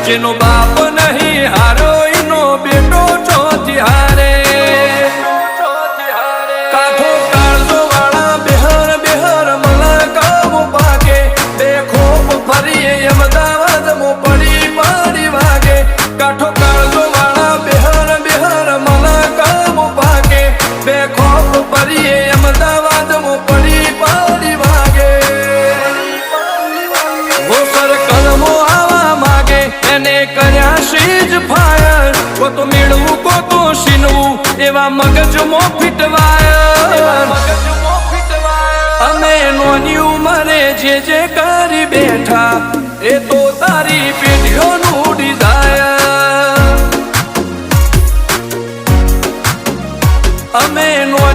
જેનો બાપ નહીં હારો એનો બેટો ચોથી હારે કાઠો કાળજો વાળા બેહર બેહર મલકાવો પાકે બે ખોપ ફરીએ અમદાવાદ મો પડી પડી વાગે કાઠો કાળજો વાળા બેહર બેહર મલકાવો પાકે બે ખોપ ફરીએ અમદાવાદ મો પડી પડી વાગે ઘોસર કલમો આવા માગે એને કર્યા શીજ ફાયર કો તો મેળવું કો તો શીનવું એવા મગજમાં ફીટવાયર અમે નોની ઉંમરે જે કરી બેઠા એ તો